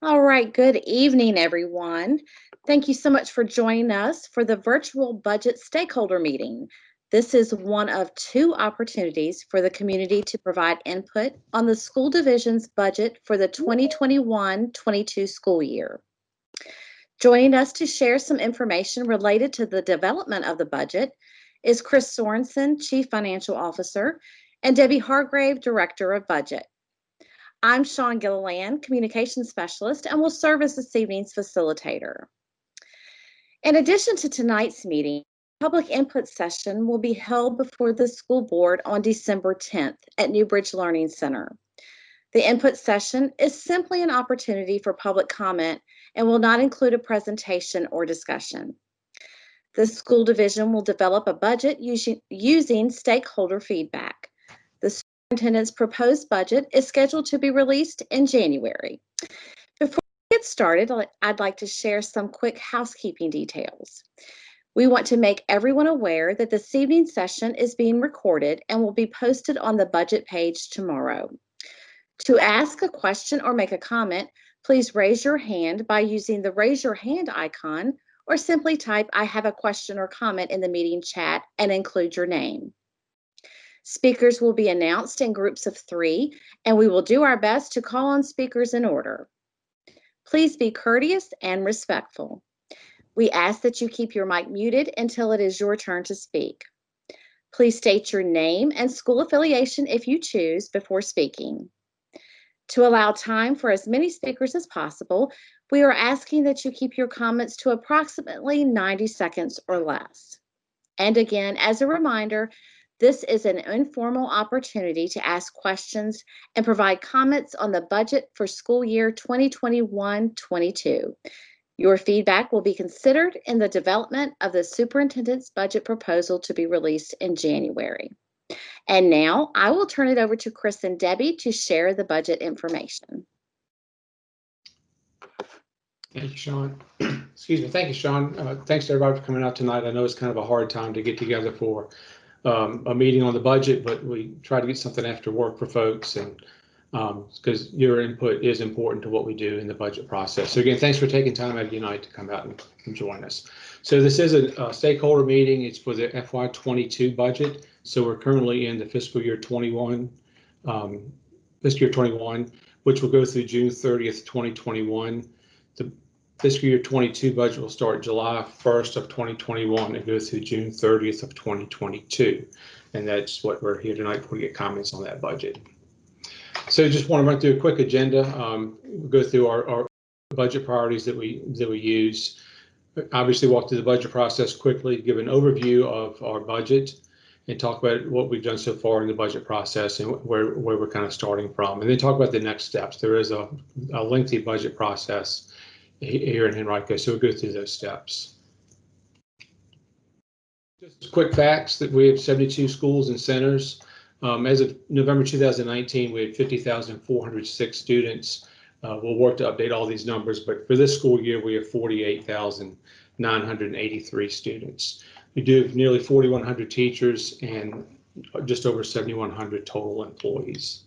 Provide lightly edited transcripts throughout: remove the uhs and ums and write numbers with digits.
All right, good evening, everyone. Thank you so much for joining us for the virtual budget stakeholder meeting. This is one of two opportunities for the community to provide input on the school division's budget for the 2021-22 school year. Joining us to share some information related to the development of the budget is Chris Sorensen, Chief Financial Officer, and Debbie Hargrave, Director of Budget. I'm Sean Gilliland, Communications Specialist, and will serve as this evening's facilitator. In addition to tonight's meeting, public input session will be held before the school board on December 10th at Newbridge Learning Center. The input session is simply an opportunity for public comment and will not include a presentation or discussion. The school division will develop a budget using stakeholder feedback. The superintendent's proposed budget is scheduled to be released in January. Before we get started, I'd like to share some quick housekeeping details. We want to make everyone aware that this evening's session is being recorded and will be posted on the budget page tomorrow. To ask a question or make a comment, please raise your hand by using the raise your hand icon or simply type "I have a question or comment" in the meeting chat and include your name. Speakers will be announced in groups of 3, and we will do our best to call on speakers in order. Please be courteous and respectful. We ask that you keep your mic muted until it is your turn to speak. Please state your name and school affiliation if you choose before speaking. To allow time for as many speakers as possible, we are asking that you keep your comments to approximately 90 seconds or less. And again, as a reminder, this is an informal opportunity to ask questions and provide comments on the budget for school year 2021-22. Your feedback will be considered in the development of the superintendent's budget proposal to be released in January. And now I will turn it over to Chris and Debbie to share the budget information. Thank you, Sean. Excuse me. Thank you, Sean. Thanks to everybody for coming out tonight. I know it's kind of a hard time to get together for a meeting on the budget, but we try to get something after work for folks, and because your input is important to what we do in the budget process. So again, thanks for taking time out of your night to come out and join us. So this is a stakeholder meeting. It's for the FY22 budget. So we're currently in the fiscal year 21, which will go through June 30th, 2021. The fiscal year 22 budget will start July 1st of 2021 and go through June 30th of 2022. And that's what we're here tonight for, to get comments on that budget. So just want to run through a quick agenda. We'll go through our budget priorities that we use. Obviously walk through the budget process quickly, give an overview of our budget, and talk about what we've done so far in the budget process and where we're kind of starting from, and then talk about the next steps. There is a lengthy budget process here in Henrico, so we'll go through those steps. Just quick facts that we have 72 schools and centers. As of November 2019, we had 50,406 students. We'll work to update all these numbers, but for this school year, we have 48,983 students. We do have nearly 4,100 teachers and just over 7,100 total employees.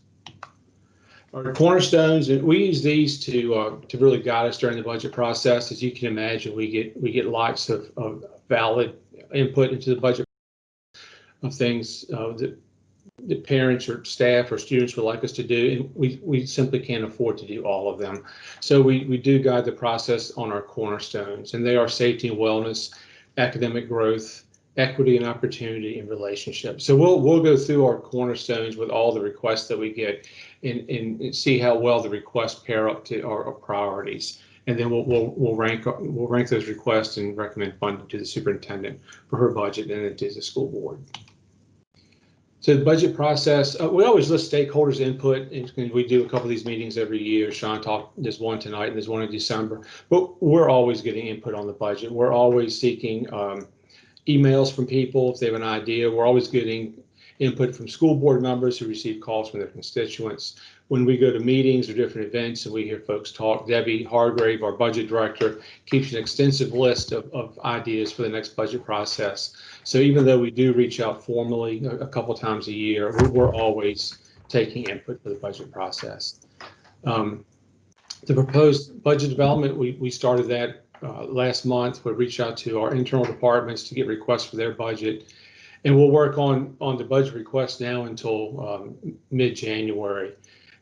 Our cornerstones, and we use these to really guide us during the budget process. As you can imagine, we get lots of valid input into the budget of things that parents or staff or students would like us to do, and we simply can't afford to do all of them. So we do guide the process on our cornerstones, and they are safety and wellness, academic growth, equity and opportunity, and relationships. So we'll go through our cornerstones with all the requests that we get and see how well the requests pair up to our priorities. And then we'll rank those requests and recommend funding to the superintendent for her budget and then to the school board. So the budget process, we always list stakeholders' input. We do a couple of these meetings every year. Sean talked, there's one tonight and there's one in December, but we're always getting input on the budget. We're always seeking emails from people if they have an idea. We're always getting input from school board members who receive calls from their constituents. When we go to meetings or different events and we hear folks talk, Debbie Hargrave, our budget director, keeps an extensive list of ideas for the next budget process. So even though we do reach out formally a couple times a year, we're always taking input for the budget process. The proposed budget development, we started that last month. We reached out to our internal departments to get requests for their budget. And we'll work on the budget request now until mid-January.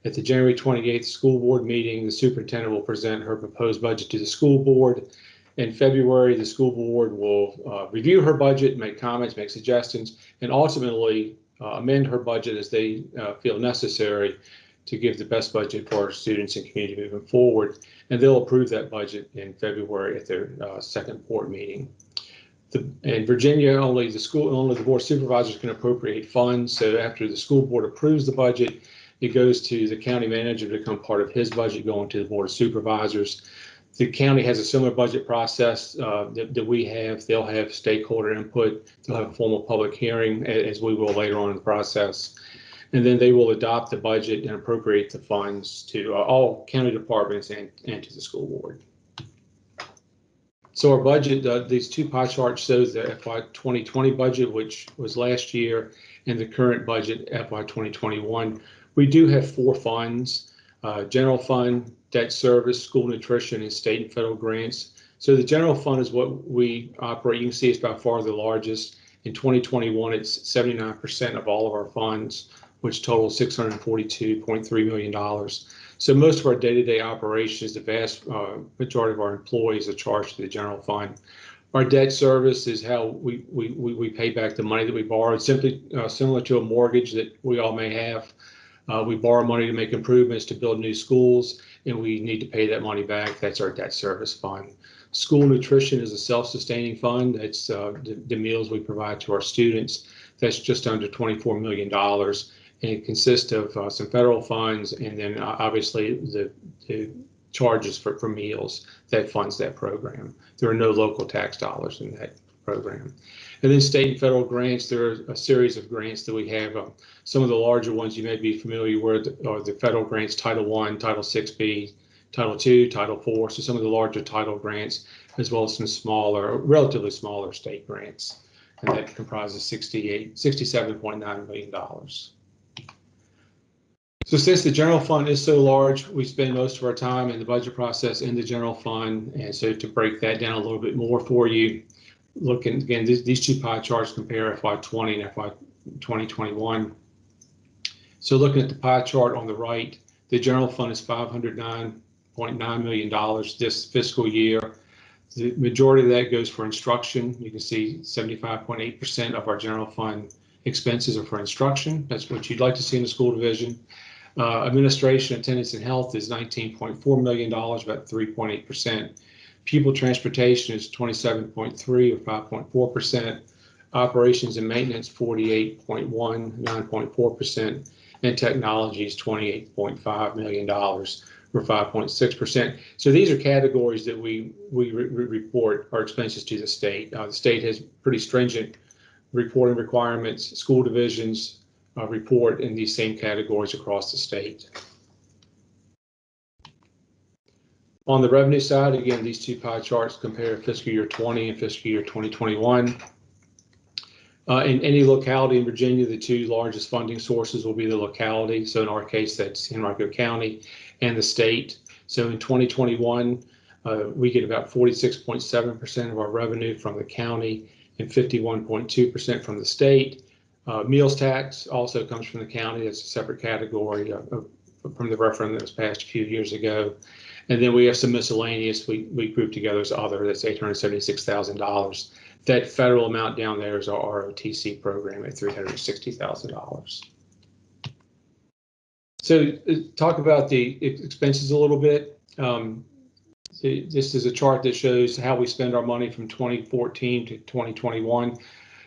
At the January 28th school board meeting, the superintendent will present her proposed budget to the school board. In February, the school board will review her budget, make comments, make suggestions, and ultimately amend her budget as they feel necessary to give the best budget for our students and community moving forward. And they'll approve that budget in February at their second board meeting. In Virginia, only the board of supervisors can appropriate funds. So after the school board approves the budget, it goes to the county manager to become part of his budget, going to the board of supervisors. The county has a similar budget process that we have. They'll have stakeholder input. They'll have a formal public hearing, as we will later on in the process. And then they will adopt the budget and appropriate the funds to all county departments and to the school board. So our budget, these two pie charts shows the FY 2020 budget, which was last year, and the current budget, FY 2021. We do have four funds: general fund, debt service, school nutrition, and state and federal grants. So the general fund is what we operate. You can see it's by far the largest. In 2021, it's 79% of all of our funds, which totals $642.3 million. So most of our day-to-day operations, the vast majority of our employees are charged to the general fund. Our debt service is how we pay back the money that we borrowed, simply similar to a mortgage that we all may have. We borrow money to make improvements, to build new schools, and we need to pay that money back. That's our debt service fund. School nutrition is a self-sustaining fund. That's the meals we provide to our students. That's just under $24 million. And it consists of some federal funds, and then obviously the charges for meals that funds that program. There are no local tax dollars in that program. And then state and federal grants, there are a series of grants that we have. Some of the larger ones you may be familiar with are the federal grants, Title I, Title VI-B, Title II, Title IV, so some of the larger title grants, as well as some smaller, relatively smaller state grants. And that comprises $67.9 million. So since the general fund is so large, we spend most of our time in the budget process in the general fund. And so to break that down a little bit more for you, looking again, these two pie charts compare FY 20 and FY 2021. So looking at the pie chart on the right, the general fund is $509.9 million this fiscal year. The majority of that goes for instruction. You can see 75.8% of our general fund expenses are for instruction. That's what you'd like to see in the school division. Administration, attendance, and health is $19.4 million, about 3.8%. Pupil transportation is 27.3 or 5.4%. Operations and maintenance 48.1, 9.4%. And technology is $28.5 million or 5.6%. So these are categories that we report our expenses to the state. The state has pretty stringent reporting requirements. School divisions report in these same categories across the state. On the revenue side, again, these two pie charts compare fiscal year 20 and fiscal year 2021. In any locality in Virginia, the two largest funding sources will be the locality. So in our case, that's Henrico County and the state. So in 2021, we get about 46.7% of our revenue from the county and 51.2% from the state. Meals tax also comes from the county. That's a separate category from the referendum that was passed a few years ago. And then we have some miscellaneous we group together as other. That's $876,000. That federal amount down there is our ROTC program at $360,000. So talk about the expenses a little bit. This is a chart that shows how we spend our money from 2014 to 2021.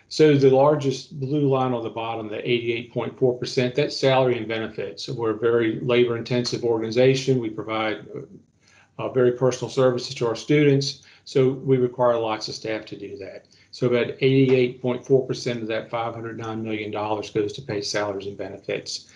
So the largest blue line on the bottom, the 88.4%, that's salary and benefits. So we're a very labor intensive organization. We provide very personal services to our students. So we require lots of staff to do that. So about 88.4% of that $509 million goes to pay salaries and benefits.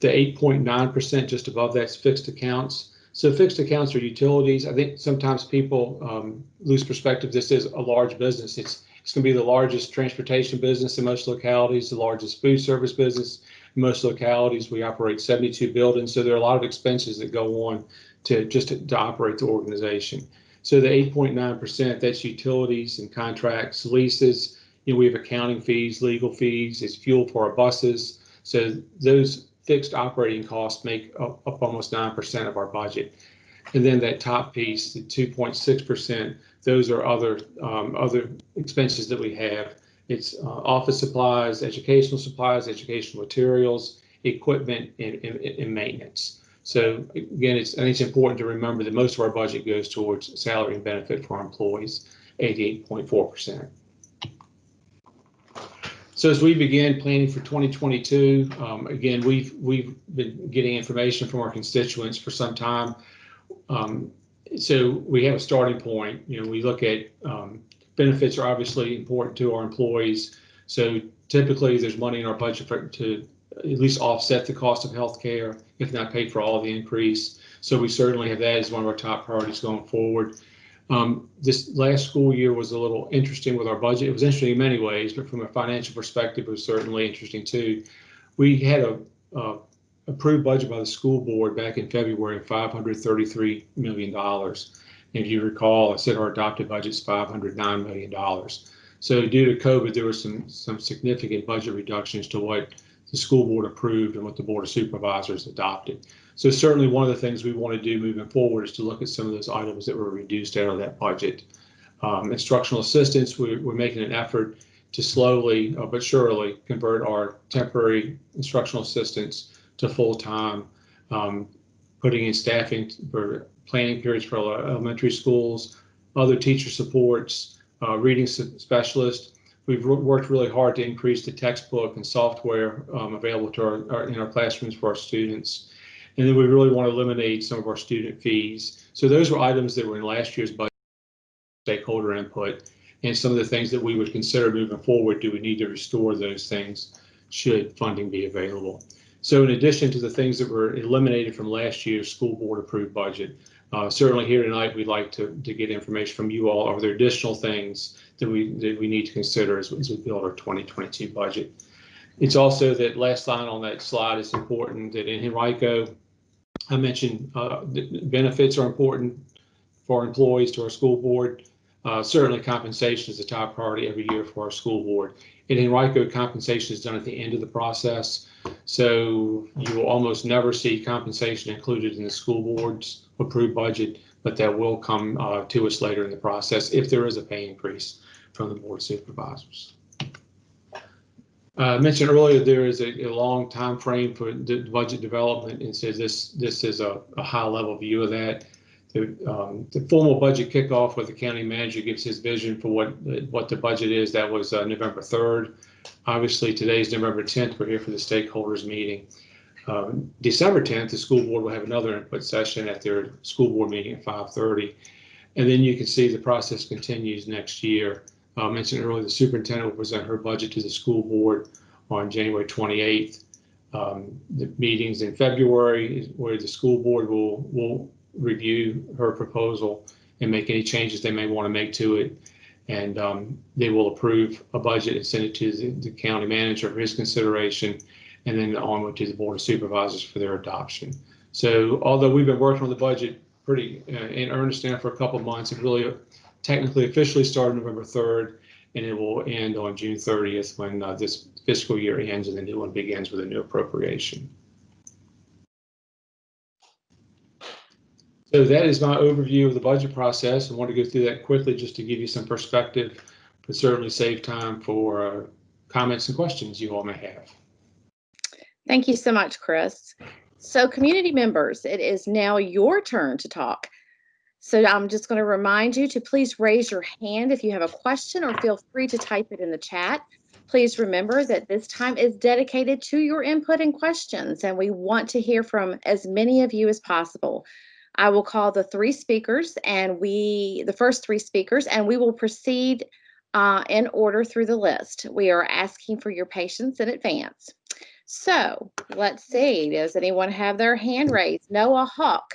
The 8.9% just above that's fixed accounts. So fixed accounts are utilities. I think sometimes people lose perspective. This is a large business. It's going to be the largest transportation business in most localities, the largest food service business, In most localities, we operate 72 buildings, so there are a lot of expenses that go on to operate the organization. So the 8.9%, that's utilities and contracts, leases. We have accounting fees, legal fees, it's fuel for our buses. So those fixed operating costs make up almost 9% of our budget. And then that top piece, the 2.6%, those are other expenses that we have. It's office supplies, educational materials, equipment, and maintenance. So again, I think it's important to remember that most of our budget goes towards salary and benefit for our employees, 88.4%. So as we begin planning for 2022, again, we've been getting information from our constituents for some time. So we have a starting point. We look at benefits are obviously important to our employees. So typically there's money in our budget to at least offset the cost of health care, if not pay for all of the increase. So we certainly have that as one of our top priorities going forward. This last school year was a little interesting with our budget. It was interesting in many ways, but from a financial perspective, it was certainly interesting too. We had a approved budget by the school board back in February of $533 million. And if you recall, I said our adopted budget is $509 million. So due to COVID, there was some significant budget reductions to what the school board approved and what the Board of Supervisors adopted. So certainly one of the things we want to do moving forward is to look at some of those items that were reduced out of that budget. Instructional assistance, we're making an effort to slowly but surely convert our temporary instructional assistants to full-time, putting in staffing for planning periods for elementary schools, other teacher supports, reading specialists. We've worked really hard to increase the textbook and software available to in our classrooms for our students. And then we really want to eliminate some of our student fees. So those were items that were in last year's budget, stakeholder input, and some of the things that we would consider moving forward. Do we need to restore those things should funding be available? So in addition to the things that were eliminated from last year's school board approved budget, certainly here tonight, we'd like to get information from you all. Are there additional things that we need to consider as we build our 2022 budget? It's also that last line on that slide is important that in Henrico, I mentioned benefits are important for our employees to our school board. Certainly compensation is a top priority every year for our school board. In Henrico, compensation is done at the end of the process. So you will almost never see compensation included in the school board's approved budget, but that will come to us later in the process if there is a pay increase from the Board of Supervisors. I mentioned earlier there is a long time frame for the budget development, and so this is a high level view of that. The formal budget kickoff where the county manager gives his vision for what the budget is, that was November 3rd. Obviously today's November 10th. We're here for the stakeholders meeting. December 10th, the school board will have another input session at their school board meeting at 5:30. And then you can see the process continues next year. I mentioned earlier the superintendent will present her budget to the school board on January 28th. The meetings in February is where the school board will review her proposal and make any changes they may want to make to it. And they will approve a budget and send it to the county manager for his consideration, and then onward to the Board of Supervisors for their adoption. So although we've been working on the budget pretty in earnest now for a couple of months, it really technically officially started November 3rd, and it will end on June 30th when this fiscal year ends and the new one begins with a new appropriation. So that is my overview of the budget process. I want to go through that quickly just to give you some perspective, but certainly save time for comments and questions you all may have. Thank you so much, Chris. So community members, it is now your turn to talk. So I'm just going to remind you to please raise your hand if you have a question, or feel free to type it in the chat. Please remember that this time is dedicated to your input and questions, and we want to hear from as many of you as possible. I will call the first three speakers, and we will proceed in order through the list. We are asking for your patience in advance. So let's see, does anyone have their hand raised? Noah Hawk,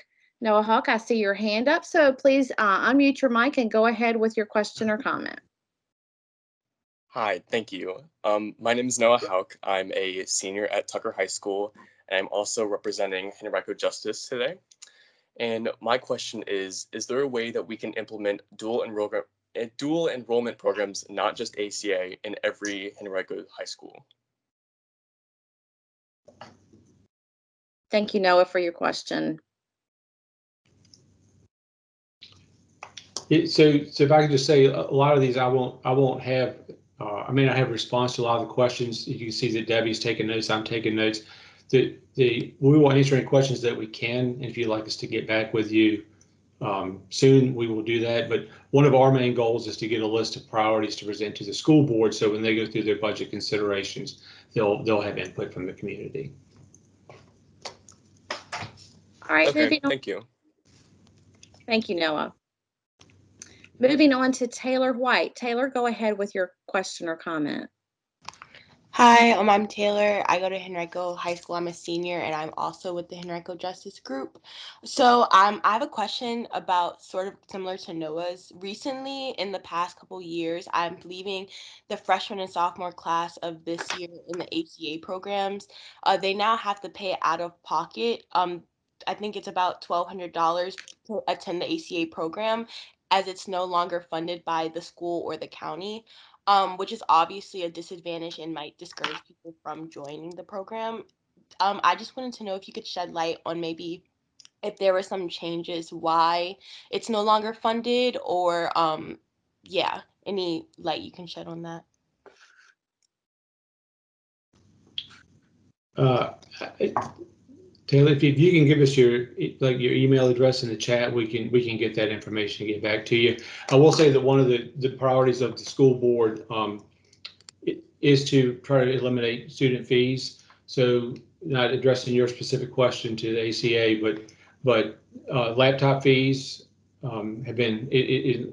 I see your hand up, so please unmute your mic and go ahead with your question or comment. Hi, thank you. My name is Noah Hauk. I'm a senior at Tucker High School, and I'm also representing Henrico Justice today. And my question is there a way that we can implement dual enrollment programs, not just ACA, in every Henrico High School? Thank you, Noah, for your question. So if I could just say, a lot of these I won't have. I may not have a response to a lot of the questions. You can see that Debbie's taking notes. I'm taking notes. We will answer any questions that we can. And if you'd like us to get back with you soon, we will do that. But one of our main goals is to get a list of priorities to present to the school board, so when they go through their budget considerations, they'll have input from the community. All right, okay, moving on. Thank you. Thank you, Noah. Moving on to Taylor White. Taylor, go ahead with your question or comment. Hi, I'm Taylor. I go to Henrico High School. I'm a senior, and I'm also with the Henrico Justice Group. So I have a question about sort of similar to Noah's. Recently, in the past couple years, I'm leaving the freshman and sophomore class of this year in the ACA programs. They now have to pay out of pocket. I think it's about $1,200 to attend the ACA program, as it's no longer funded by the school or the county. Which is obviously a disadvantage and might discourage people from joining the program. I just wanted to know if you could shed light on maybe if there were some changes why it's no longer funded, or yeah, any light you can shed on that. Taylor, if you can give us your email address in the chat, we can get that information and get back to you. I will say that one of the priorities of the school board is to try to eliminate student fees. So, not addressing your specific question to the ACA, but laptop fees have been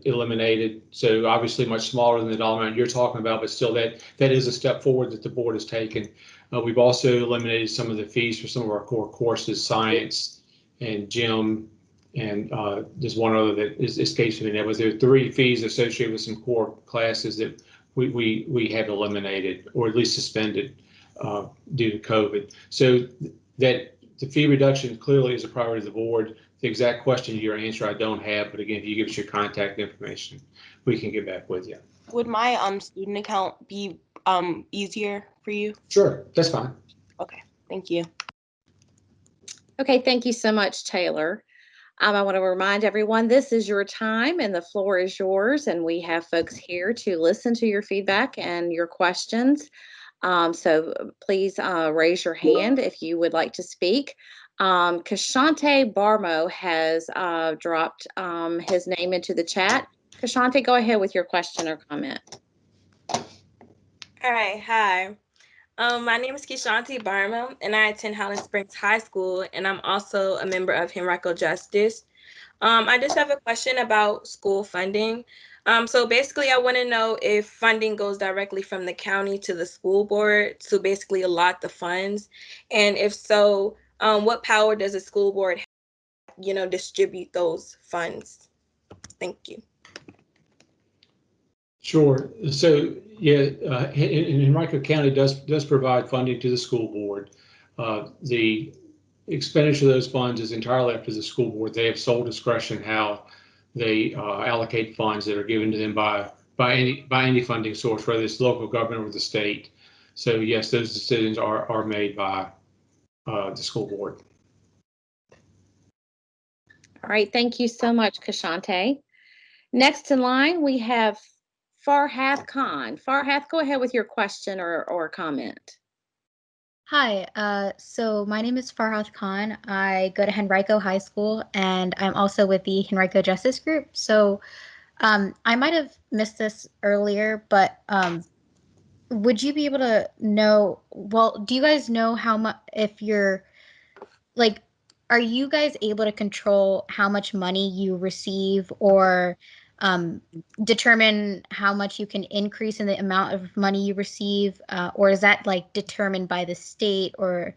eliminated. So obviously much smaller than the dollar amount you're talking about, but still that is a step forward that the board has taken. We've also eliminated some of the fees for some of our core courses, science and gym, and there's one other that escapes me now, but there are 3 fees associated with some core classes that we have eliminated, or at least suspended due to COVID. So that the fee reduction clearly is a priority of the board. The exact question to your answer I don't have, but again, if you give us your contact information, we can get back with you. Would my student account be easier for you? Sure, that's fine. Okay, thank you. Okay, thank you so much, Taylor. I want to remind everyone this is your time and the floor is yours, and we have folks here to listen to your feedback and your questions. So please raise your hand if you would like to speak. Kashante Barmo has dropped his name into the chat. Kashante, go ahead with your question or comment. All right, hi. My name is Kishanti Barmo, and I attend Highland Springs High School, and I'm also a member of Henrico Justice. I just have a question about school funding. So basically, I want to know if funding goes directly from the county to the school board to basically allot the funds, and if so, what power does the school board have, distribute those funds? Thank you. Sure. So yeah, Henrico County does provide funding to the school board. The expenditure of those funds is entirely up to the school board. They have sole discretion how they allocate funds that are given to them by any funding source, whether it's local government or the state. So yes, those decisions are made by the school board. All right, thank you so much, Kashante. Next in line, we have Farhath Khan. Farhath, go ahead with your question or comment. Hi, so my name is Farhath Khan. I go to Henrico High School, and I'm also with the Henrico Justice Group. So I might have missed this earlier, but would you be able to know, well, do you guys know how much, if you're, like, are you guys able to control how much money you receive, or determine how much you can increase in the amount of money you receive, or is that like determined by the state, or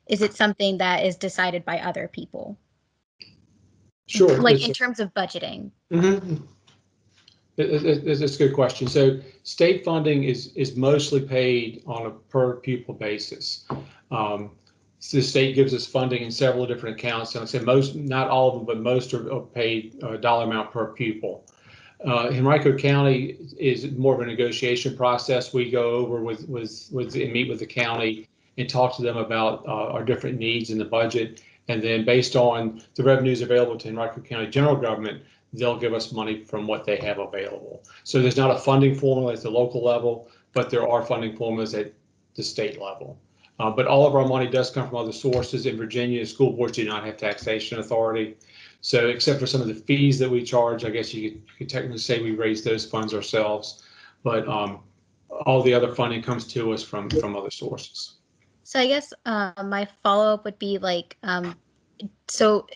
is it something that is decided by other people? Sure. Like in terms of budgeting. Mm-hmm. It's a good question. So state funding is mostly paid on a per pupil basis. So the state gives us funding in several different accounts, and I said most, not all of them, but most are paid a dollar amount per pupil. Henrico County is more of a negotiation process. We go over and meet with the county and talk to them about our different needs in the budget, and then based on the revenues available to Henrico County general government, they'll give us money from what they have available. So there's not a funding formula at the local level, but there are funding formulas at the state level. But all of our money does come from other sources. In Virginia, school boards do not have taxation authority. So except for some of the fees that we charge, I guess you could technically say we raise those funds ourselves. But all the other funding comes to us from other sources. So I guess my follow-up would be like, so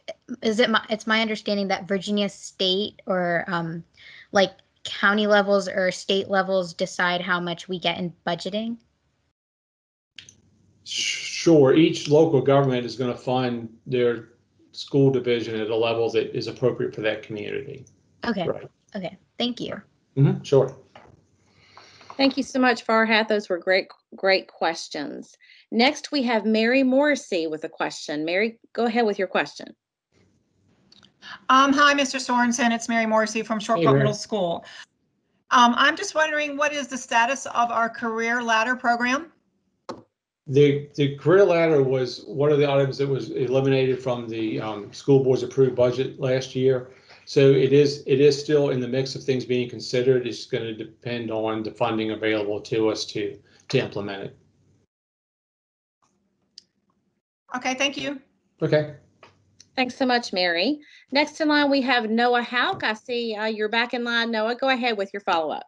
is it it's my understanding that Virginia state or like county levels or state levels decide how much we get in budgeting? Sure, each local government is going to fund their school division at a level that is appropriate for that community. Okay. Right. Okay. Thank you. Sure. Thank you so much, Farhat. Those were great questions. Next, we have Mary Morrissey with a question. Mary, go ahead with your question. Hi, Mr. Sorensen. It's Mary Morrissey from Short Brook Middle School. I'm just wondering, what is the status of our career ladder program? The career ladder was one of the items that was eliminated from the school board's approved budget last year. So it is still in the mix of things being considered. It's going to depend on the funding available to us to implement it. Okay, thank you. Okay. Thanks so much, Mary. Next in line, we have Noah Hauk. I see you're back in line. Noah, go ahead with your follow-up.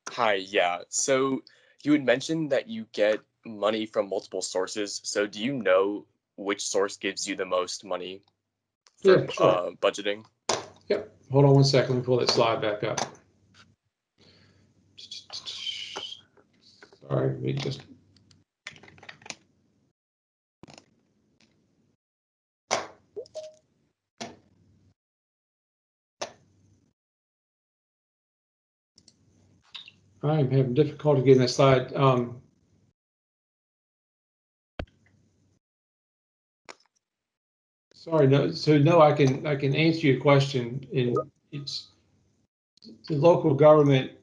Hi, yeah. So you had mentioned that you get money from multiple sources. So do you know which source gives you the most money for budgeting? Yep. Hold on one second. Let me pull that slide back up. Sorry, we just. I'm having difficulty getting that slide. Sorry, no. So no, I can answer your question. It's the local government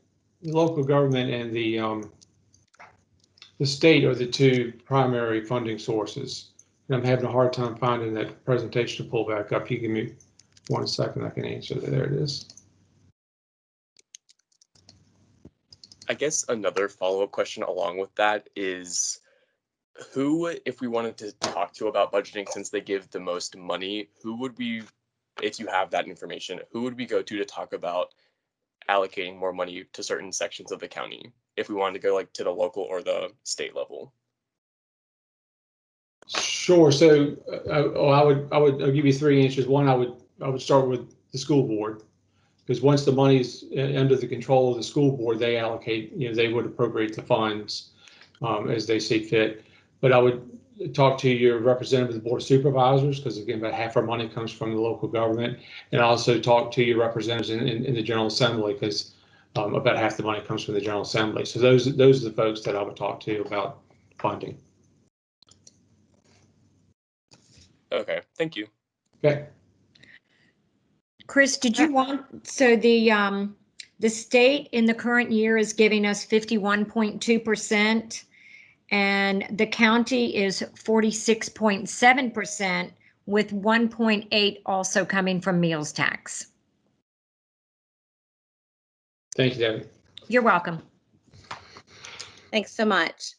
and the state are the two primary funding sources. And I'm having a hard time finding that presentation to pull back up. You give me 1 second, I can answer that. There it is. I guess another follow-up question along with that is, who, if we wanted to talk to about budgeting, since they give the most money, who would we, if you have that information, who would we go to talk about allocating more money to certain sections of the county if we wanted to go like to the local or the state level? Sure. So I'll give you 3 answers. One, I would start with the school board, because once the money's under the control of the school board, they allocate, they would appropriate the funds as they see fit. But I would talk to your representative of the Board of Supervisors, because again, about half our money comes from the local government, and also talk to your representatives in the General Assembly, because about half the money comes from the General Assembly. So those are the folks that I would talk to about funding. Okay, thank you. Okay. Chris, did you want, so the state in the current year is giving us 51.2%, and the county is 46.7%, with 1.8 also coming from meals tax. Thank you, Debbie. You're welcome. Thanks so much.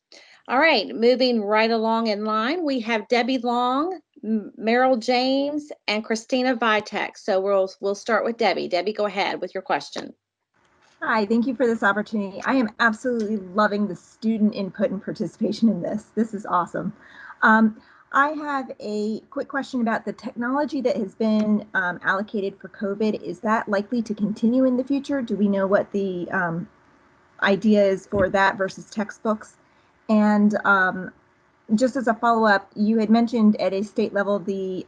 All right, moving right along in line, we have Debbie Long, Merrill James, and Christina Vitek. So we'll start with Debbie. Debbie, go ahead with your question. Hi, thank you for this opportunity. I am absolutely loving the student input and participation in this. This is awesome. I have a quick question about the technology that has been allocated for COVID. Is that likely to continue in the future? Do we know what the idea is for that versus textbooks? And just as a follow-up, you had mentioned at a state level the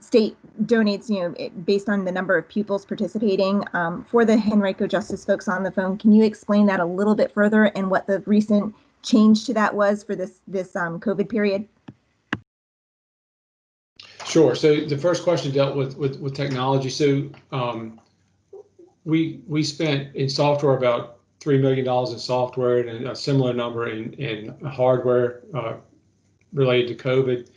state donates, based on the number of pupils participating. For the Henrico Justice folks on the phone, can you explain that a little bit further and what the recent change to that was for this COVID period? Sure. So the first question dealt with technology. So we spent in software about $3 million in software and a similar number in hardware related to COVID.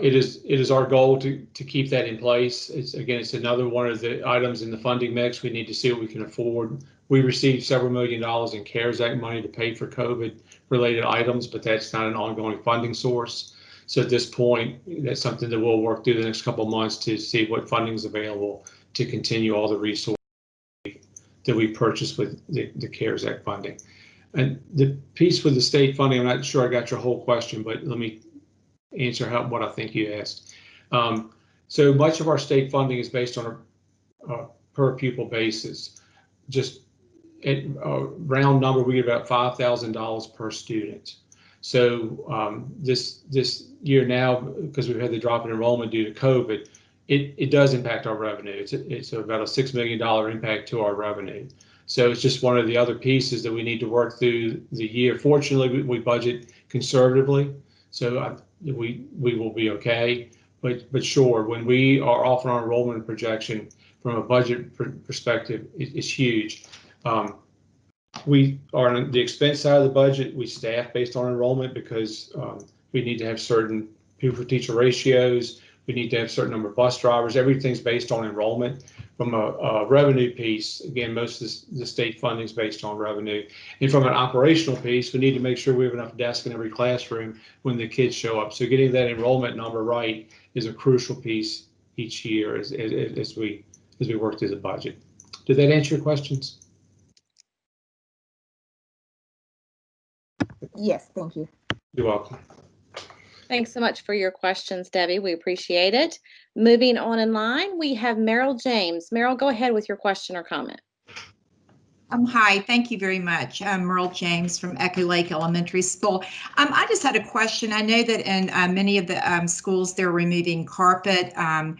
It is our goal to keep that in place. It's another one of the items in the funding mix. We need to see what we can afford. We received several $1 million in CARES Act money to pay for COVID related items, but that's not an ongoing funding source. So at this point, that's something that we'll work through the next couple of months to see what funding is available to continue all the resources that we purchased with the CARES Act funding. And the piece with the state funding, I'm not sure I got your whole question, but let me answer what I think you asked. So much of our state funding is based on a per pupil basis. Just at a round number, we get about $5,000 per student. So this year now, because we've had the drop in enrollment due to COVID, it does impact our revenue. It's about a $6 million impact to our revenue. So it's just one of the other pieces that we need to work through the year. Fortunately, we budget conservatively, so we will be okay. But sure, when we are off on our enrollment projection from a budget perspective, it's huge. We are on the expense side of the budget. We staff based on enrollment because we need to have certain pupil-to-teacher ratios. We need to have a certain number of bus drivers. Everything's based on enrollment. From a revenue piece, again, most of the state funding is based on revenue. And from an operational piece, we need to make sure we have enough desks in every classroom when the kids show up. So getting that enrollment number right is a crucial piece each year as we work through the budget. Did that answer your questions? Yes, thank you. You're welcome. Thanks so much for your questions, Debbie. We appreciate it. Moving on in line, we have Merrill James. Merrill, go ahead with your question or comment. Hi, thank you very much. I'm Merle James from Echo Lake Elementary School. I just had a question. I know that in many of the schools, they're removing carpet and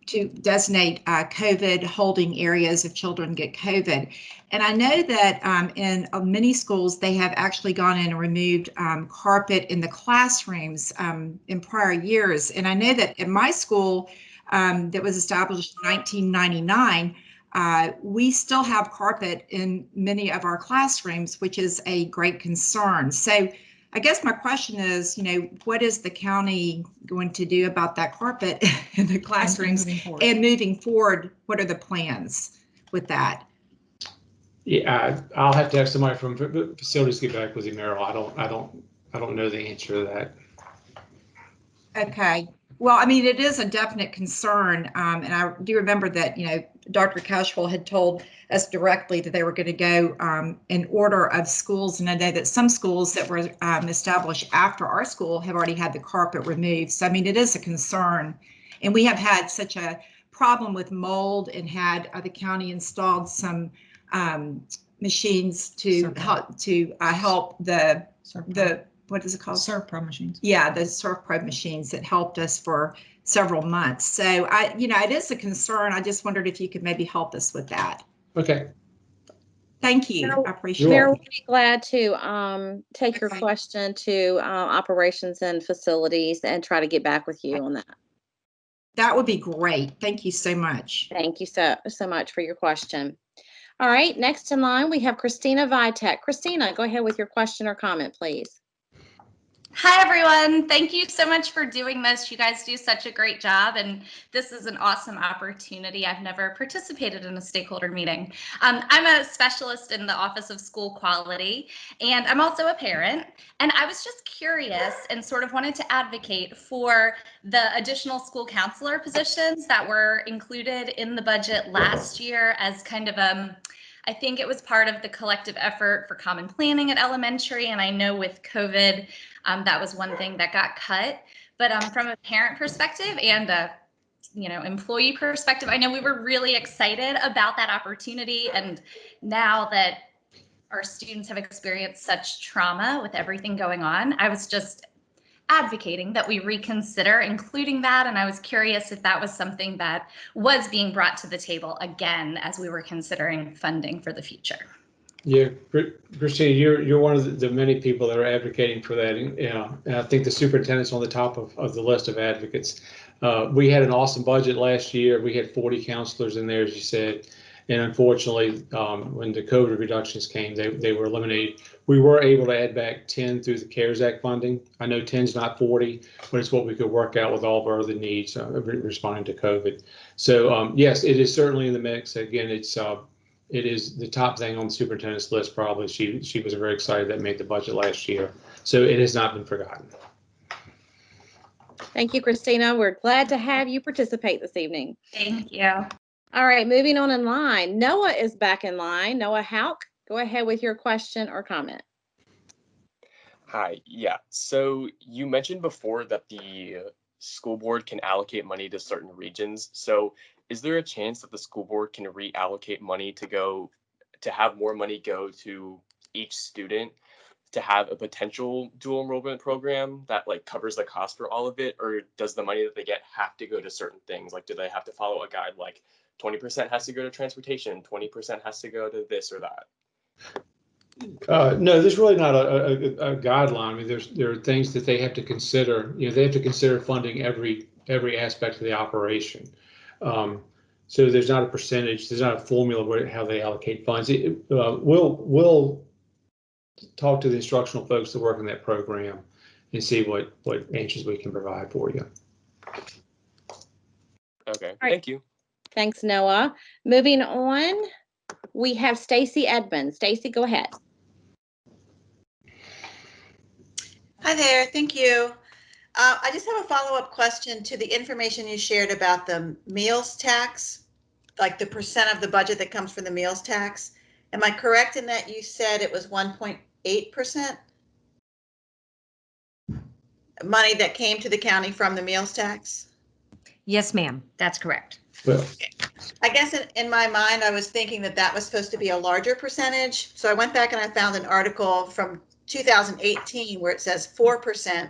to designate COVID holding areas if children get COVID. And I know that in many schools, they have actually gone in and removed carpet in the classrooms in prior years. And I know that in my school that was established in 1999, we still have carpet in many of our classrooms, which is a great concern. So I guess my question is, what is the county going to do about that carpet in the classrooms and moving forward? What are the plans with that? Yeah, I'll have to have somebody from facilities get back with you, Merrill. I don't know the answer to that. Okay. Well, I mean, it is a definite concern. And I do remember that, Dr. Cashwell had told us directly that they were going to go in order of schools. And I know that some schools that were established after our school have already had the carpet removed. So, I mean, it is a concern. And we have had such a problem with mold and had the county installed some machines to help the what is it called? ServPro machines. Yeah, the ServPro machines that helped us for several months. So it is a concern. I just wondered if you could maybe help us with that. Okay. Thank you. I appreciate it. We'll be glad to take your question to operations and facilities and try to get back with you on that. That would be great. Thank you so much. Thank you so much for your question. All right, next in line, we have Christina Vitek. Christina, go ahead with your question or comment, please. Hi, everyone. Thank you so much for doing this. You guys do such a great job, and this is an awesome opportunity. I've never participated in a stakeholder meeting. I'm a specialist in the Office of School Quality, and I'm also a parent. And I was just curious and sort of wanted to advocate for the additional school counselor positions that were included in the budget last year as kind of I think it was part of the collective effort for common planning at elementary. And I know with COVID, that was one thing that got cut. But from a parent perspective and a employee perspective, I know we were really excited about that opportunity. And now that our students have experienced such trauma with everything going on, I was just advocating that we reconsider including that. And I was curious if that was something that was being brought to the table again as we were considering funding for the future. Yeah, Christina, you're one of the many people that are advocating for that. And I think the superintendent's on the top of the list of advocates. We had an awesome budget last year. We had 40 counselors in there, as you said. And unfortunately, when the COVID reductions came, they were eliminated. We were able to add back 10 through the CARES Act funding. I know 10's not 40, but it's what we could work out with all of our other needs responding to COVID. So yes, it is certainly in the mix. Again, it is the top thing on the superintendent's list. Probably she was very excited that made the budget last year. So it has not been forgotten. Thank you, Christina. We're glad to have you participate this evening. Thank you. All right, moving on in line. Noah is back in line. Noah Hauk, go ahead with your question or comment. Hi, yeah. So you mentioned before that the school board can allocate money to certain regions. So is there a chance that the school board can reallocate money to have more money go to each student to have a potential dual enrollment program that like covers the cost for all of it? Or does the money that they get have to go to certain things? Like, do they have to follow a guide like 20% has to go to transportation, 20% has to go to this or that? No, there's really not a guideline. I mean, there are things that they have to consider. They have to consider funding every aspect of the operation. So there's not a percentage. There's not a formula how they allocate funds. We'll talk to the instructional folks that work in that program and see what answers we can provide for you. Okay, right. Thank you. Thanks, Noah. Moving on, we have Stacy Edmonds. Stacy, go ahead. Hi there, thank you. I just have a follow-up question to the information you shared about the meals tax, like the percent of the budget that comes from the meals tax. Am I correct in that you said it was 1.8% money that came to the county from the meals tax? Yes, ma'am, that's correct. Well, I guess in my mind, I was thinking that was supposed to be a larger percentage. So I went back and I found an article from 2018 where it says 4%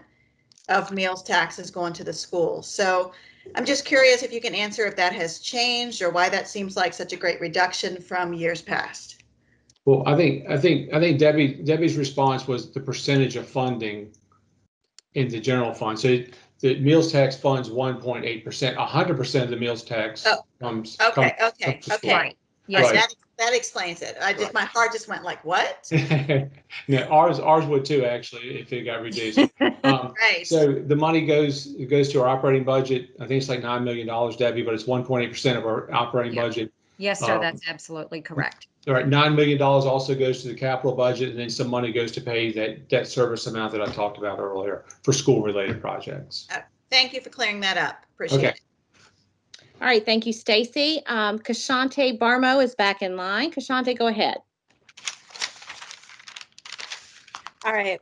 of meals taxes going to the schools. So I'm just curious if you can answer if that has changed or why that seems like such a great reduction from years past. well, I think Debbie's response was the percentage of funding in the general fund. So the meals tax funds 1.8%. 100% of the meals tax comes. Okay. Right. Yes, Right. that explains it. My heart just went like, what? Yeah, ours would too, actually, if it got reduced. Right. So the money goes to our operating budget. I think it's like $9 million, Debbie, but it's 1.8% of our operating budget. Yes, sir, that's absolutely correct. All right, $9 million also goes to the capital budget, and then some money goes to pay that debt service amount that I talked about earlier for school-related projects. Thank you for clearing that up. Appreciate it. All right, thank you, Stacy. Kashante Barmo is back in line. Kashante, go ahead. All right.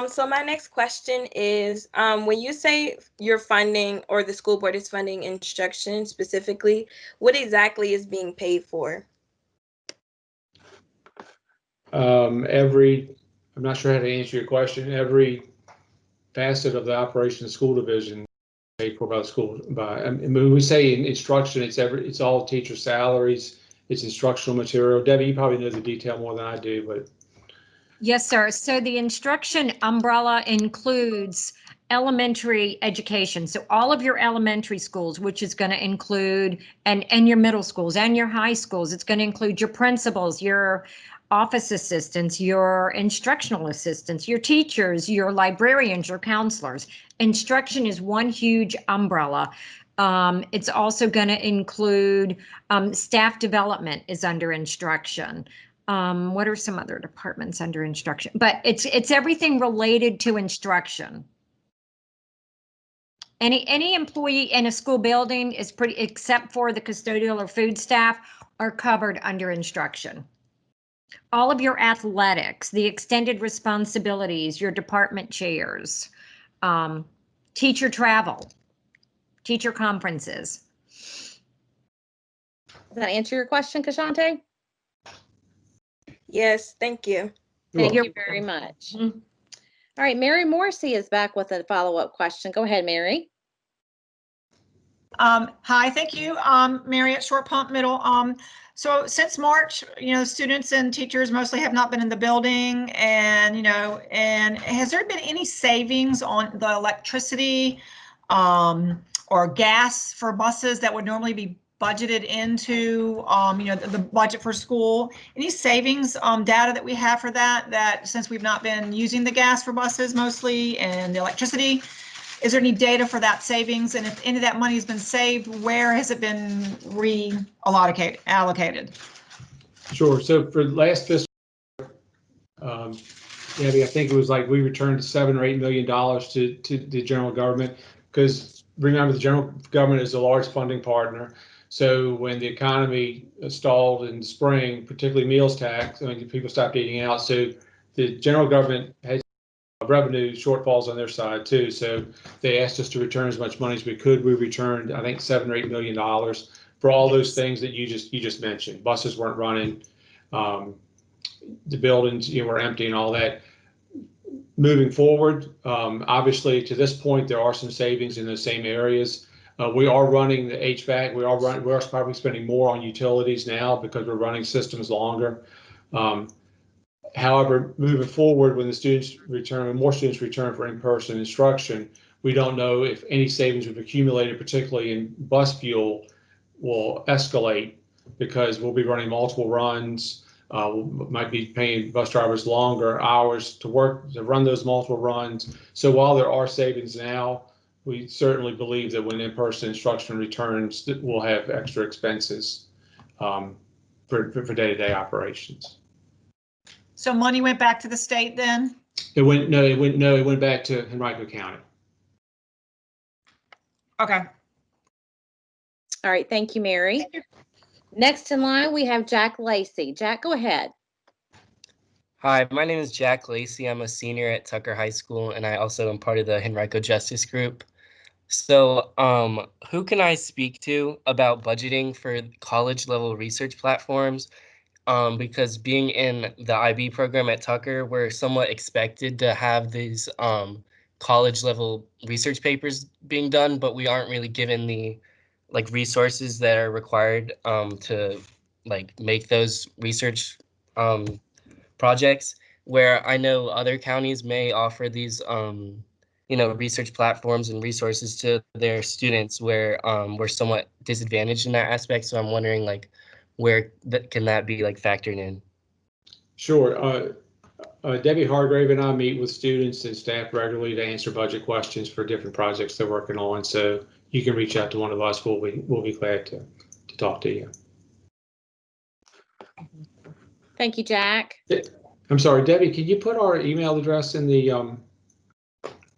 So my next question is, when you say you're funding or the school board is funding instruction specifically, what exactly is being paid for? I'm not sure how to answer your question. Every facet of the operation of the school division paid for by the school. When we say instruction, it's all teacher salaries, it's instructional material. Debbie, you probably know the detail more than I do, but. Yes, sir. So the instruction umbrella includes elementary education. So all of your elementary schools, which is going to include, and your middle schools and your high schools, it's going to include your principals, your office assistants, your instructional assistants, your teachers, your librarians, your counselors. Instruction is one huge umbrella. It's also going to include staff development is under instruction. What are some other departments under instruction? But it's everything related to instruction. Any employee in a school building is except for the custodial or food staff, are covered under instruction. All of your athletics, the extended responsibilities, your department chairs, teacher travel, teacher conferences. Does that answer your question, Kashante? Yes, thank you. Thank you very much. Mm-hmm. All right, Mary Morrissey is back with a follow-up question. Go ahead, Mary. Hi, thank you, Mary at Short Pump Middle. So since March, students and teachers mostly have not been in the building, and and has there been any savings on the electricity or gas for buses that would normally be budgeted into the budget for school? Any savings data that we have for that since we've not been using the gas for buses mostly and the electricity? Is there any data for that savings? And if any of that money has been saved, where has it been allocated? Sure. So for last fiscal year, I think it was like we returned $7 or $8 million to the general government, because remember, the general government is a large funding partner. So when the economy stalled in the spring, particularly meals tax, people stopped eating out. So the general government had revenue shortfalls on their side too. So they asked us to return as much money as we could. We returned, I think, $7 or $8 million for all those things that you just mentioned. Buses weren't running, the buildings were empty, and all that. Moving forward, obviously to this point there are some savings in those same areas. We are running the HVAC. We are probably spending more on utilities now because we're running systems longer. However, moving forward, when the students return, when more students return for in-person instruction, we don't know if any savings we've accumulated, particularly in bus fuel, will escalate, because we'll be running multiple runs. We might be paying bus drivers longer hours to run those multiple runs. So while there are savings now, we certainly believe that when in-person instruction returns, that we'll have extra expenses for day-to-day operations. So money went back to the state then? It went back to Henrico County. Okay. All right, thank you, Mary. Thank you. Next in line, we have Jack Lacey. Jack, go ahead. Hi, my name is Jack Lacey. I'm a senior at Tucker High School, and I also am part of the Henrico Justice Group. So who can I speak to about budgeting for college level research platforms? Because being in the IB program at Tucker, we're somewhat expected to have these college level research papers being done, but we aren't really given the resources that are required to make those research projects, where I know other counties may offer these research platforms and resources to their students, where we're somewhat disadvantaged in that aspect. So I'm wondering where can that be factored in? Sure. Debbie Hargrave and I meet with students and staff regularly to answer budget questions for different projects they're working on. So you can reach out to one of us. We'll be glad to talk to you. Thank you, Jack. I'm sorry, Debbie, can you put our email address in the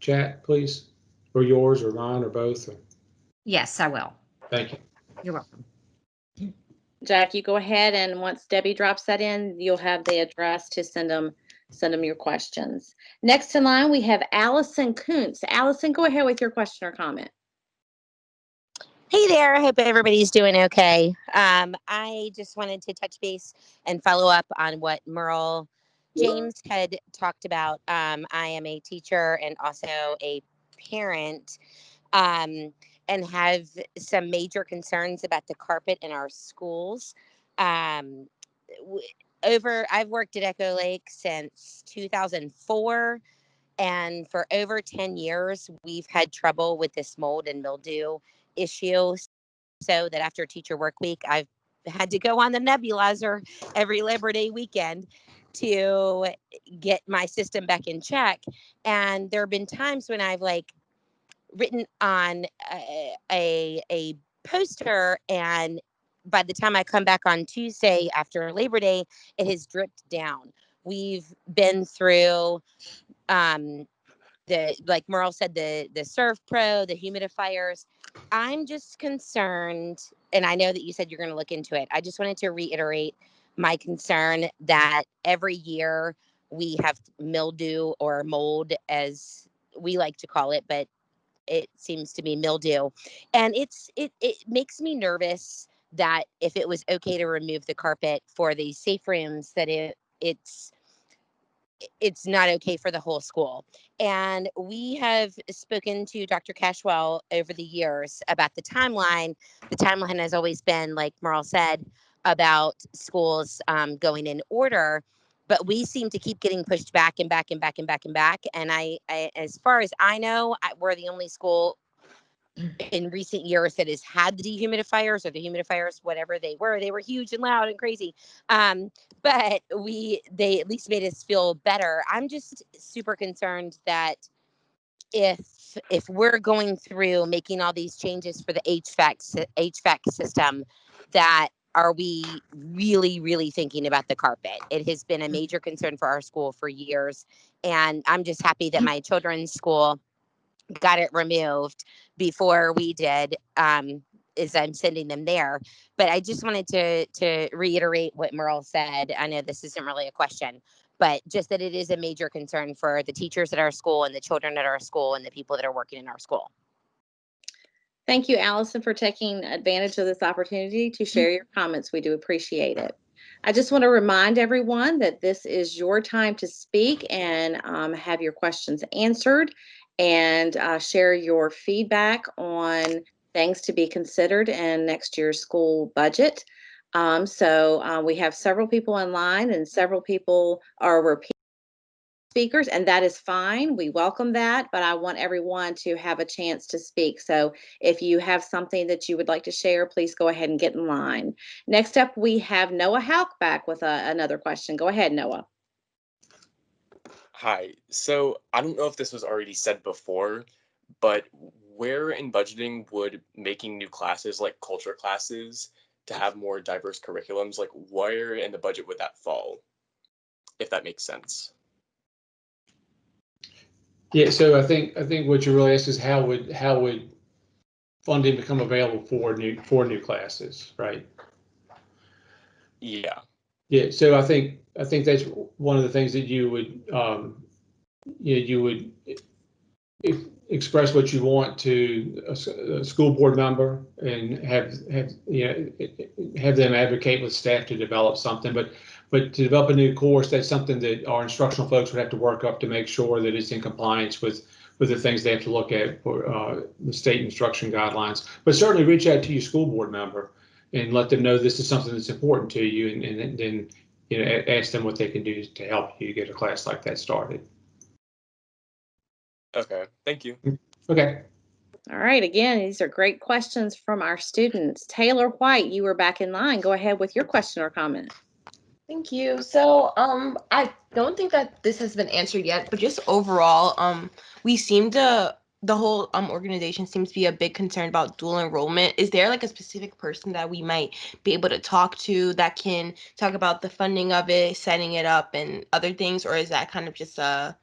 chat, please? Or yours or mine or both? Yes, I will. Thank you. You're welcome. Jack, you go ahead, and once Debbie drops that in, you'll have the address to send them your questions. Next in line, we have Allison Kuntz. Allison, go ahead with your question or comment. Hey there, I hope everybody's doing okay. I just wanted to touch base and follow up on what Merle James had talked about. I am a teacher and also a parent, and have some major concerns about the carpet in our schools. I've worked at Echo Lake since 2004, and for over 10 years, we've had trouble with this mold and mildew issue. So that after teacher work week, I've had to go on the nebulizer every Labor Day weekend to get my system back in check. And there have been times when I've written on a poster, and by the time I come back on Tuesday after Labor Day, it has dripped down. We've been through like Merle said, the Surf Pro, the humidifiers. I'm just concerned, and I know that you said you're going to look into it. I just wanted to reiterate my concern that every year we have mildew or mold, as we like to call it, but it seems to be mildew. And it makes me nervous that if it was okay to remove the carpet for the safe rooms, that it's it's not okay for the whole school. And we have spoken to Dr. Cashwell over the years about the timeline. The timeline has always been, like Merle said, about schools going in order, but we seem to keep getting pushed back and back and back and back and back. And I as far as I know, we're the only school in recent years that has had the dehumidifiers or the humidifiers, whatever they were huge and loud and crazy. But they at least made us feel better. I'm just super concerned that if we're going through making all these changes for the HVAC system, that are we really, really thinking about the carpet? It has been a major concern for our school for years. And I'm just happy that my children's school got it removed before we did, as I'm sending them there. But I just wanted to reiterate what Merle said. I know this isn't really a question, but just that it is a major concern for the teachers at our school and the children at our school and the people that are working in our school. Thank you, Allison, for taking advantage of this opportunity to share your comments. We do appreciate it. I just want to remind everyone that this is your time to speak and have your questions answered, and share your feedback on things to be considered in next year's school budget. So we have several people in line, and several people are repeat speakers, and that is fine. We welcome that, but I want everyone to have a chance to speak. So if you have something that you would like to share, please go ahead and get in line. Next up, we have Noah Hauk back with another question. Go ahead, Noah. Hi. So I don't know if this was already said before, but where in budgeting would making new classes like culture classes to have more diverse curriculums, like where in the budget would that fall, if that makes sense? Yeah, so I think what you really asked is how would funding become available for new classes, right? Yeah. Yeah, so I think that's one of the things that you would you would express what you want to a school board member and have them advocate with staff to develop something. But to develop a new course, that's something that our instructional folks would have to work up to make sure that it's in compliance with the things they have to look at for the state instruction guidelines. But certainly reach out to your school board member and let them know this is something that's important to you, and then ask them what they can do to help you get a class like that started. Okay, thank you. Okay. All right, again, these are great questions from our students. Taylor White, you were back in line. Go ahead with your question or comment. Thank you. So, I don't think that this has been answered yet, but just overall, the whole organization seems to be a big concern about dual enrollment. Is there like a specific person that we might be able to talk to that can talk about the funding of it, setting it up, and other things, or is that kind of just a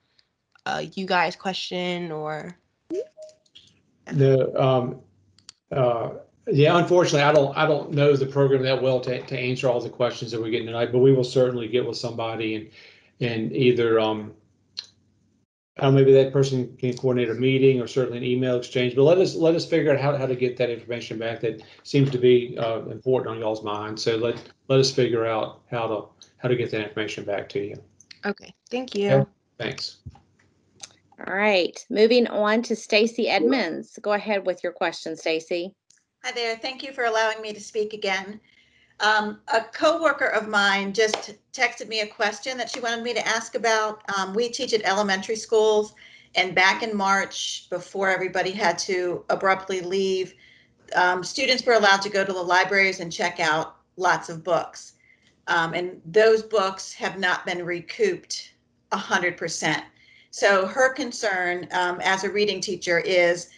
you guys question, or? Yeah, unfortunately, I don't know the program that well to answer all the questions that we're getting tonight, but we will certainly get with somebody and either maybe that person can coordinate a meeting or certainly an email exchange. But let us figure out how to get that information back. That seems to be important on y'all's mind. So let us figure out how to get that information back to you. Okay, thank you. Okay? Thanks. All right, moving on to Stacy Edmonds. Go ahead with your question, Stacy. Hi there. Thank you for allowing me to speak again. A coworker of mine just texted me a question that she wanted me to ask about. We teach at elementary schools, and back in March, before everybody had to abruptly leave, students were allowed to go to the libraries and check out lots of books. And those books have not been recouped 100%. So her concern as a reading teacher is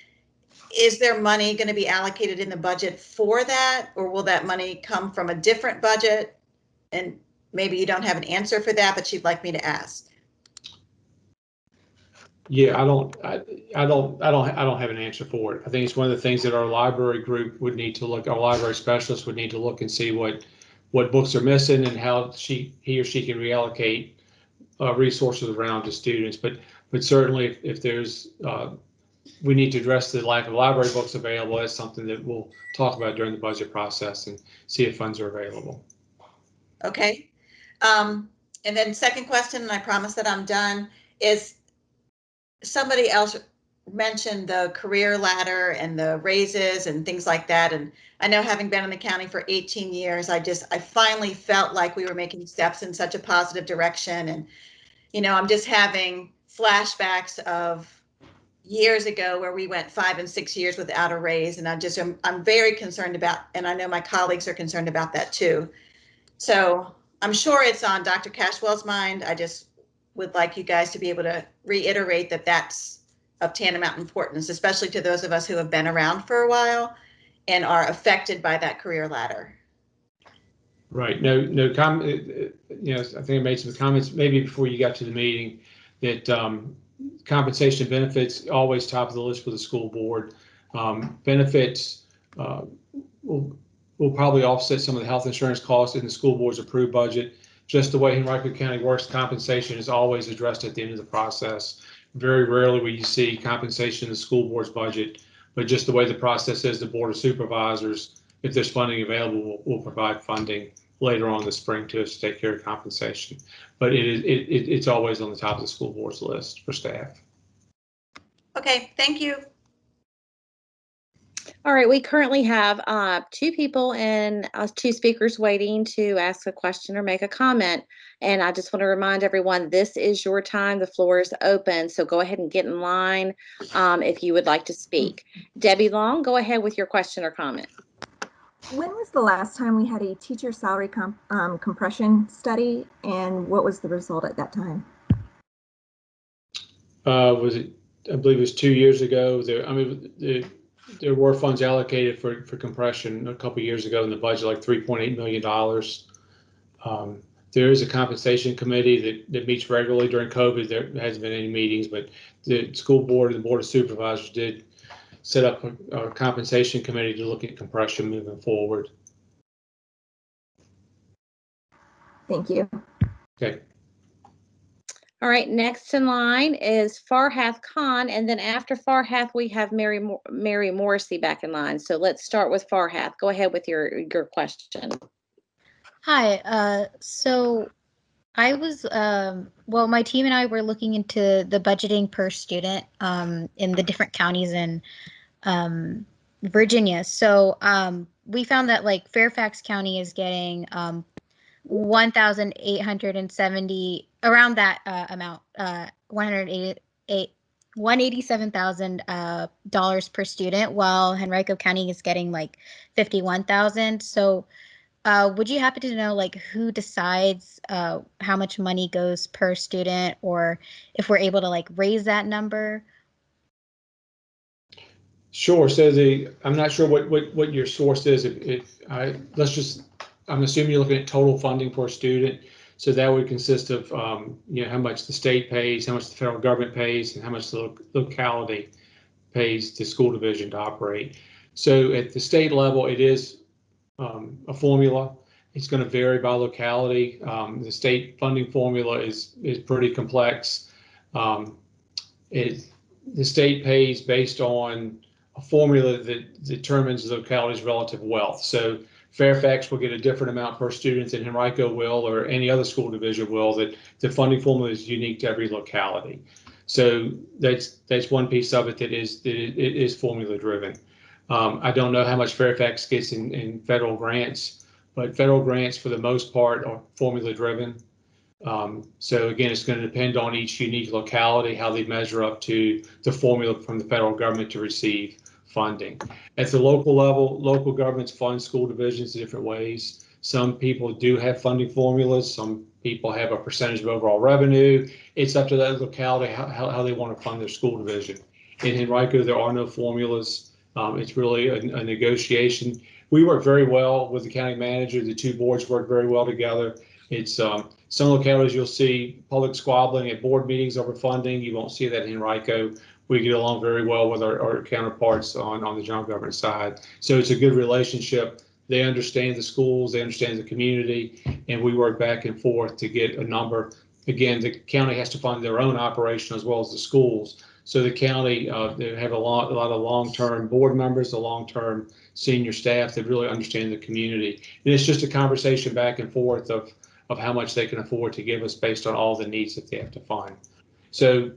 there money going to be allocated in the budget for that, or will that money come from a different budget? And maybe you don't have an answer for that, but she'd like me to ask. Yeah, I don't have an answer for it. I think it's one of the things that our library group would need to look, our library specialist would need to look and see what books are missing and how he or she can reallocate resources around to students. But certainly if there's we need to address the lack of library books available. That's something that we'll talk about during the budget process and see if funds are available. Okay. And then second question, and I promise that I'm done, is somebody else mentioned the career ladder and the raises and things like that. And I know, having been in the county for 18 years, I finally felt like we were making steps in such a positive direction. And, you know, I'm just having flashbacks of years ago where we went 5 and 6 years without a raise. And I'm very concerned about, and I know my colleagues are concerned about that too. So I'm sure it's on Dr. Cashwell's mind. I just would like you guys to be able to reiterate that that's of tantamount importance, especially to those of us who have been around for a while and are affected by that career ladder. Right. No comment. You know, I think I made some comments maybe before you got to the meeting that compensation and benefits always top of the list for the school board. Benefits will probably offset some of the health insurance costs in the school board's approved budget. Just the way Henrico County works, compensation is always addressed at the end of the process. Very rarely will you see compensation in the school board's budget, but just the way the process is, the board of supervisors, if there's funding available, will provide funding later on in the spring to us to take care of compensation. But it's always on the top of the school board's list for staff. Okay, thank you. All right, we currently have 2 people and 2 speakers waiting to ask a question or make a comment. And I just want to remind everyone, this is your time. The floor is open, so go ahead and get in line if you would like to speak. Debbie Long, go ahead with your question or comment. When was the last time we had a teacher salary compression study, and what was the result at that time? Was it? I believe it was 2 years ago. There were funds allocated for compression a couple of years ago in the budget, like $3.8 million. There is a compensation committee that meets regularly. During COVID, there hasn't been any meetings, but the school board and the board of supervisors did set up a compensation committee to look at compression moving forward. Thank you. Okay. All right, next in line is Farhath Khan, and then after Farhath, we have Mary Morrissey back in line. So let's start with Farhath. Go ahead with your question. Hi, so I was, well, my team and I were looking into the budgeting per student in the different counties in Virginia. So we found that like Fairfax County is getting 1,870, around that amount, $187,000 per student, while Henrico County is getting like 51,000. So would you happen to know like who decides how much money goes per student, or if we're able to like raise that number? Sure. So I'm not sure what your source is. I'm assuming you're looking at total funding for a student. So that would consist of you know, how much the state pays, how much the federal government pays, and how much the locality pays the school division to operate. So at the state level, it is a formula. It's going to vary by locality. The state funding formula is pretty complex. The state pays based on a formula that determines the locality's relative wealth. So Fairfax will get a different amount per student than Henrico will, or any other school division will. That the funding formula is unique to every locality. So that's one piece of it that is formula driven. I don't know how much Fairfax gets in federal grants, but federal grants for the most part are formula driven. So again, it's going to depend on each unique locality, how they measure up to the formula from the federal government to receive funding. At the local level, local governments fund school divisions in different ways. Some people do have funding formulas. Some people have a percentage of overall revenue. It's up to that locality how they want to fund their school division. In Henrico, there are no formulas. It's really a negotiation. We work very well with the county manager. The 2 boards work very well together. It's some localities you'll see public squabbling at board meetings over funding. You won't see that in Henrico. We get along very well with our counterparts on the general government side. So it's a good relationship. They understand the schools, they understand the community, and we work back and forth to get a number. Again, the county has to fund their own operation as well as the schools. So the county, they have a lot of long-term board members, the long-term senior staff that really understand the community. And it's just a conversation back and forth of of how much they can afford to give us based on all the needs that they have to fund. So,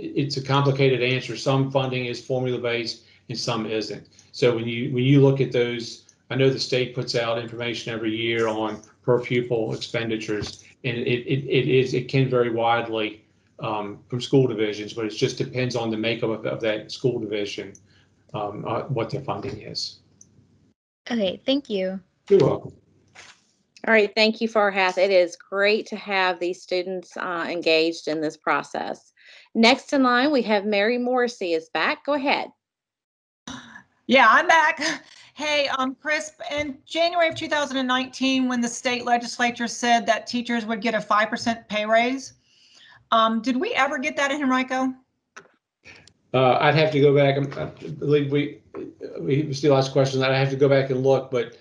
it's a complicated answer. Some funding is formula based and some isn't. So when you look at those, I know the state puts out information every year on per pupil expenditures, and it can vary widely from school divisions, but it just depends on the makeup of that school division, what their funding is. Okay, thank you. You're welcome. All right, thank you, Farhath. It is great to have these students engaged in this process. Next in line, we have Mary Morrissey is back. Go ahead. Yeah, I'm back. Hey, Chris, in January of 2019, when the state legislature said that teachers would get a 5% pay raise, did we ever get that in Henrico? I'd have to go back. I believe we still ask questions. I'd have to go back and look, but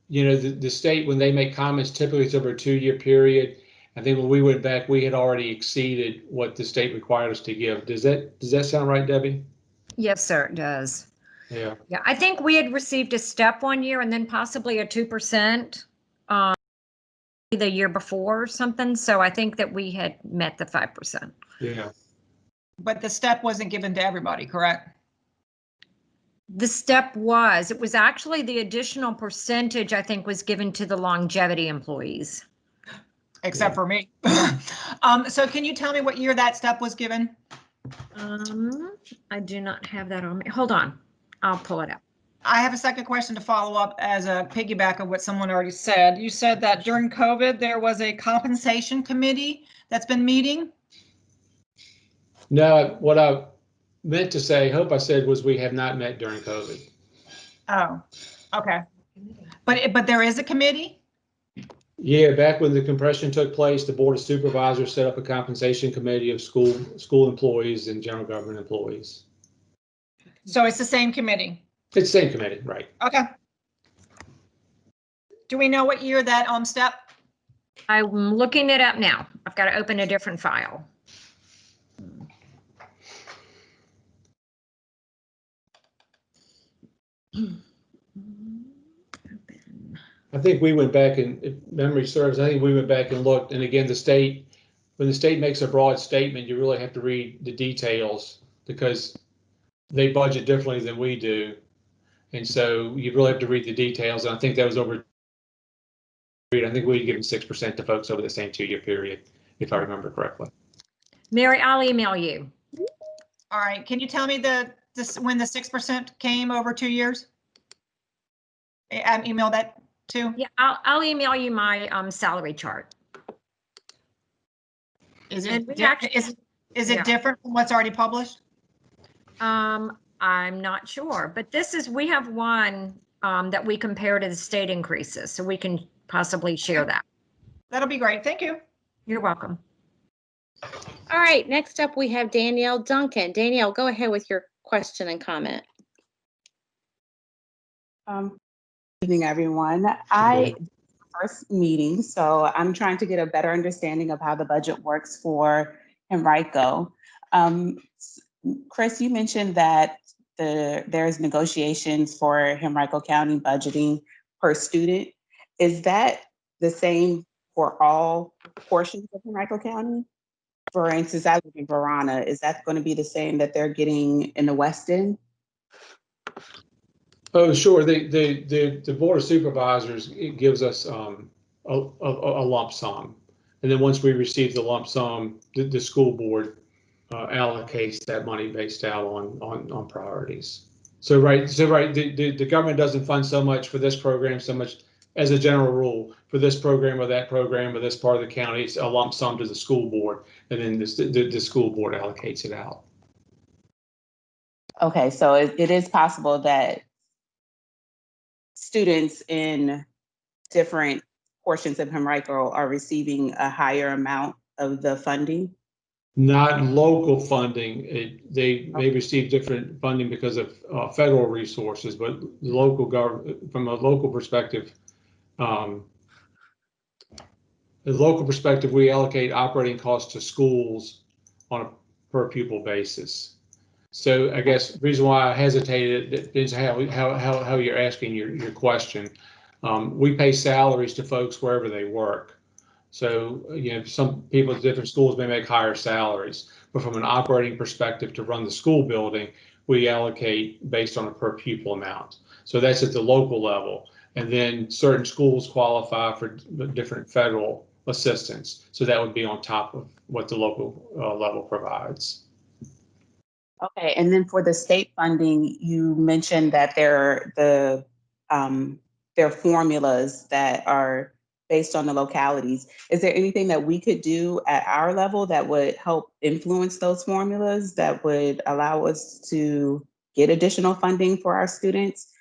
the state, when they make comments, typically it's over a 2-year period. I think when we went back, we had already exceeded what the state required us to give. Does that sound right, Debbie? Yes, sir, it does. Yeah. Yeah, I think we had received a step one year and then possibly a 2% the year before or something. So I think that we had met the 5%. Yeah. But the step wasn't given to everybody, correct? The step was, it was actually the additional percentage, I think, was given to the longevity employees. Except for me. So can you tell me what year that step was given? I do not have that on me. Hold on. I'll pull it up. I have a second question to follow up as a piggyback of what someone already said. You said that during COVID, there was a compensation committee that's been meeting. No, what I meant to say, hope I said, was we have not met during COVID. Oh, okay. But there is a committee? Yeah, back when the compression took place, the Board of Supervisors set up a compensation committee of school employees and general government employees. So it's the same committee? It's the same committee, right? Okay. Do we know what year that step? I'm looking it up now. I've got to open a different file. I think we went back and, if memory serves, I think we went back and looked. And again, when the state makes a broad statement, you really have to read the details because they budget differently than we do. And so you really have to read the details. And I think that was over, I think we'd given 6% to folks over the same 2-year period, if I remember correctly. Mary, I'll email you. All right. Can you tell me when the 6% came over 2 years? Email that too. Yeah, I'll email you my salary chart. Is it different from what's already published? I'm not sure, but we have one that we compare to the state increases, so we can possibly share that. That'll be great. Thank you. You're welcome. All right, next up we have Danielle Duncan. Danielle, go ahead with your question and comment. Good evening, everyone. First meeting, so I'm trying to get a better understanding of how the budget works for Henrico. Chris, you mentioned that there's negotiations for Henrico County budgeting per student. Is that the same for all portions of Henrico County? For instance, I live in Verona. Is that going to be the same that they're getting in the West End? Oh, sure. The Board of Supervisors, it gives us a lump sum. And then once we receive the lump sum, the school board allocates that money based out on priorities. So the government doesn't fund so much for this program, so much as a general rule for this program or that program or this part of the county. It's a lump sum to the school board, and then the school board allocates it out. Okay, so it is possible that students in different portions of Henrico are receiving a higher amount of the funding? Not local funding. They receive different funding because of federal resources, but local government, from a local perspective, we allocate operating costs to schools on a per pupil basis. So I guess the reason why I hesitated is how you're asking your question. We pay salaries to folks wherever they work. So, some people at different schools may make higher salaries, but from an operating perspective to run the school building, we allocate based on a per pupil amount. So that's at the local level. And then certain schools qualify for different federal assistance. So that would be on top of what the local level provides. Okay, and then for the state funding, you mentioned that there are formulas that are based on the localities. Is there anything that we could do at our level that would help influence those formulas, that would allow us to get additional funding for our students?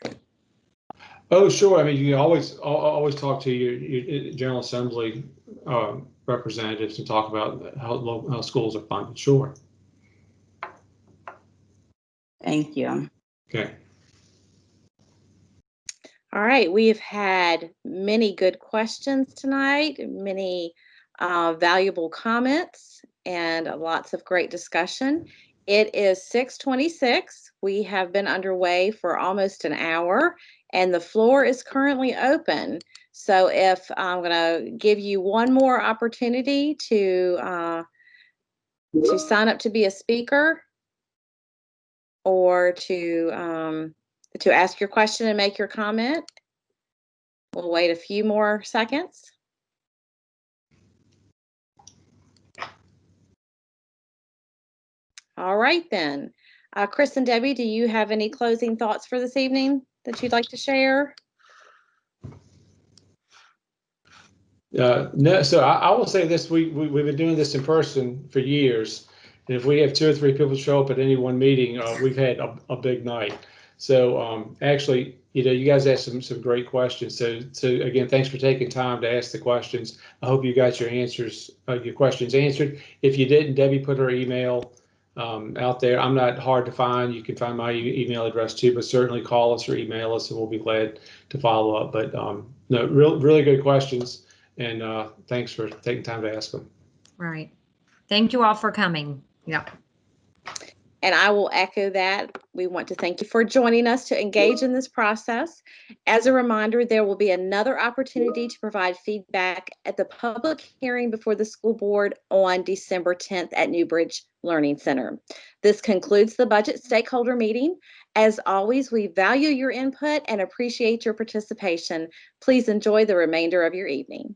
Oh, sure. I mean, you can always talk to your General Assembly representatives and talk about how schools are funded. Sure. Thank you. Okay. All right, we have had many good questions tonight, many valuable comments, and lots of great discussion. It is 6:26. We have been underway for almost an hour, and the floor is currently open. So if I'm going to give you one more opportunity to sign up to be a speaker or to ask your question and make your comment. We'll wait a few more seconds. All right then. Chris and Debbie, do you have any closing thoughts for this evening that you'd like to share? No, so I will say this, we've been doing this in person for years. And if we have 2 or 3 people show up at any one meeting, we've had a big night. So actually, you guys asked some great questions. So again, thanks for taking time to ask the questions. I hope you got your questions answered. If you didn't, Debbie put her email out there. I'm not hard to find. You can find my email address too, but certainly call us or email us and we'll be glad to follow up. But no, really good questions. And thanks for taking time to ask them. Right. Thank you all for coming. Yeah. And I will echo that. We want to thank you for joining us to engage in this process. As a reminder, there will be another opportunity to provide feedback at the public hearing before the school board on December 10th at Newbridge Learning Center. This concludes the budget stakeholder meeting. As always, we value your input and appreciate your participation. Please enjoy the remainder of your evening.